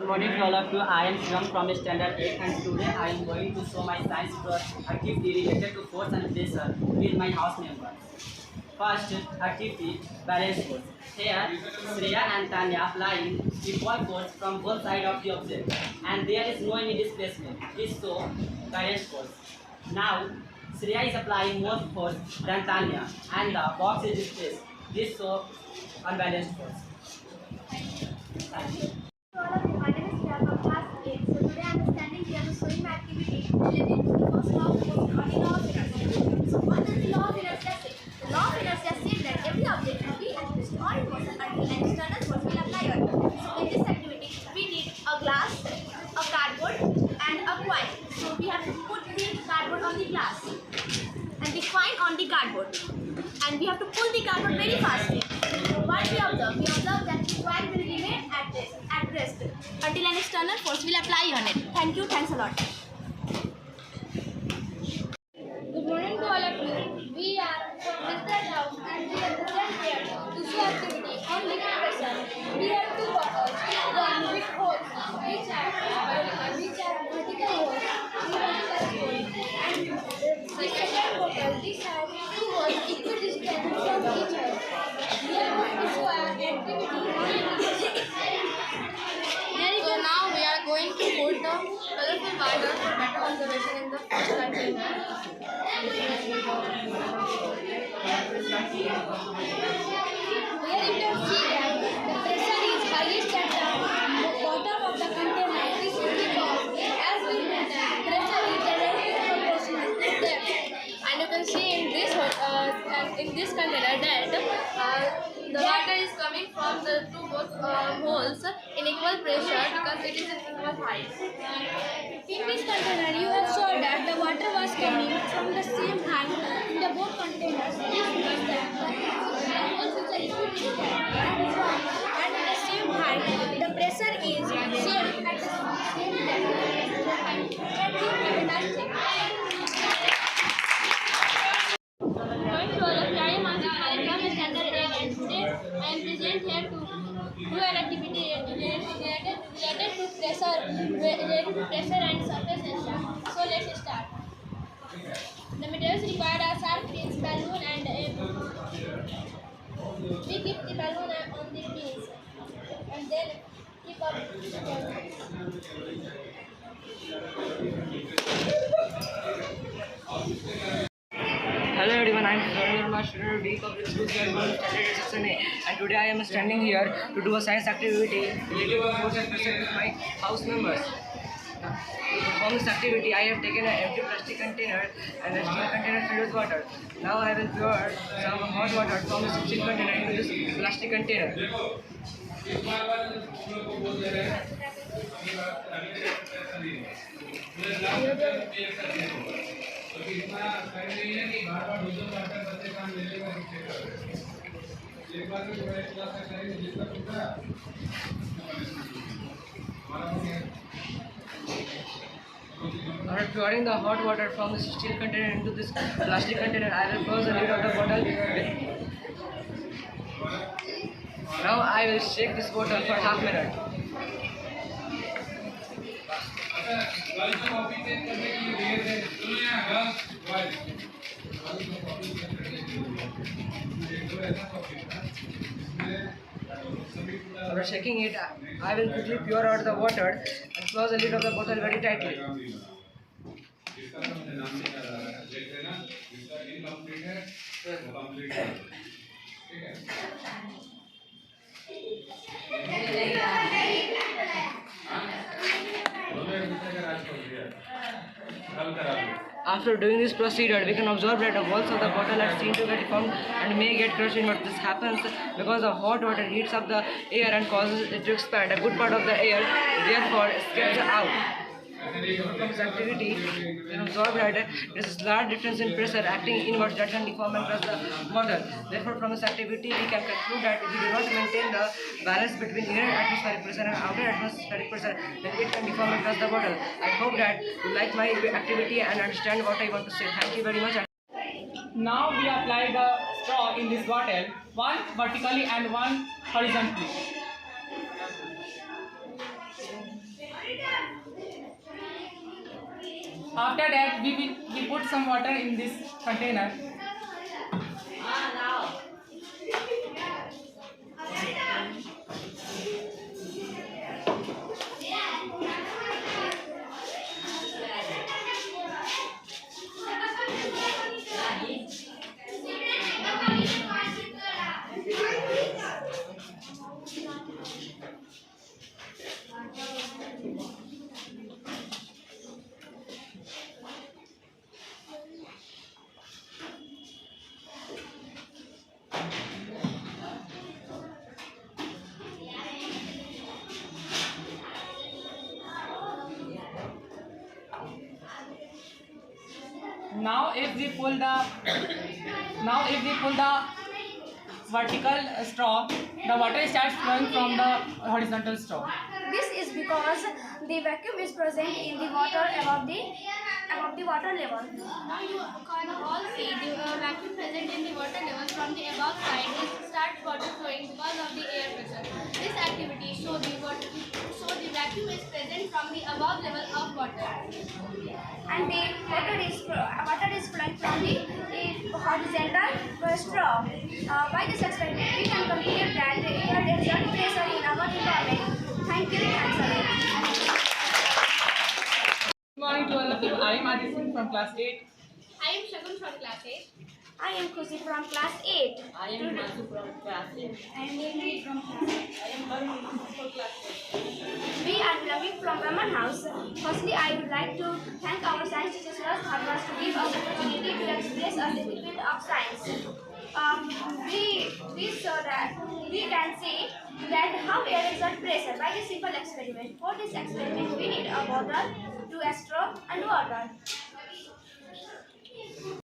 morning to all of you. I am Shivam from Standard 8 and today I am going to show my science activity related to force and pressure with my house members. First activity, balance force. Here Shreya and Tanya applying equal force from both sides of the object and there is no any displacement. This shows balance force. Now Shreya is applying more force than Tanya and the box is displaced. This shows unbalanced force. Thank you. My name is Shreya from class 8. So today I am standing here to show you my activity related to the first law of motion or the law of inertia. So what does the law of inertia say? The law of inertia says that every object will be at rest or in motion until an external force will apply on it. So in this activity we need a glass, a cardboard and a coin. So we have to put the cardboard on the glass and the coin on the cardboard. And we have to pull the cardboard very fastly. What we observe? We observe that the coin will remain at rest until an external force will apply on it. Thank you. Thanks a lot. Good morning to all of you. We are from Mr. House and we are present here to show activity on liquid pressure. We have two bottles, one with holes which are vertical holes, and the second bottle this has two holes equidistant from each other. We are going to show our activity on liquid pressure. So now we are going to put the colorful water for better observation in the first container. Here you can see that the pressure is highest at the bottom of the container. This is because, as we mentioned, pressure is directly proportional to depth. And you can see in this container that the water is coming from the both holes in equal pressure because it is in equal height. In this container, you have saw that the water was coming from the same height in the both containers. This means that the holes which are equidistant and at the same height, the pressure is same at the same level. Thank you. Have a nice day. I am Anshika from Standard 8 and today I am present here to do an activity related to pressure and surface tension. So let's start. The materials required are sharp pins, balloon and a we keep the balloon on the pins and then keep up Hello everyone, I am Sharma, student of D Public School Standard Section A, and today I am standing here to do a science activity related to force and pressure with my house members. To perform this activity, I have taken an empty plastic container and a steel container filled with water. Now I will pour some hot water from the steel container into this plastic container. इतना time नहीं है कि बार-बार दूसरा water बच्चे काम ले लेगा पीछे कर एक बार में थोड़ा एक क्लास का करेंगे जितना टूटा हमारा हो गया After pouring the hot water from the steel container into this plastic container, I will close the lid of the bottle. Now I will shake this bottle for half a minute. After shaking it, I will quickly pour out the water and close the lid of the bottle very tightly. After doing this procedure, we can observe that the walls of the bottle are seen to get formed and may get crushed inward. This happens because the hot water heats up the air and causes it to expand. A good part of the air therefore escapes out. From this activity, we can observe that there is a large difference in pressure acting inwards that can deform and crush the bottle. Therefore, from this activity, we can conclude that if we do not maintain the balance between inner atmospheric pressure and outer atmospheric pressure, then it can deform and crush the bottle. I hope that you like my activity and understand what I want to say. Thank you very much. Now we apply the straw in this bottle, one vertically and one horizontally. After that, we put some water in this container. Now if we pull the vertical straw, the water starts flowing from the horizontal straw. This is because the vacuum is present in the water above the water level. Now you can all see the vacuum present in the water level from the above side is starts water flowing because of the air pressure. This activity shows the vacuum is present from the above level of water. And the water is flowing from the horizontal straw. By this experiment, we can conclude that the air exert pressure in our environment. Thank you. Thanks a lot. Good morning to all of you. I am Aditya Singh from class 8. I am Shagun from class 8. I am Khushi from class 8. I am Masu from class 8. I am Nidhi from class 8. I am Varun from class 8. We are belonging from Brahman House. Firstly, I would like to thank our science teachers Raj Bhargava to give us the opportunity to express us in the field of science. We can see that how air exerts pressure by this simple experiment. For this experiment, we need a bottle, 2 straw and water.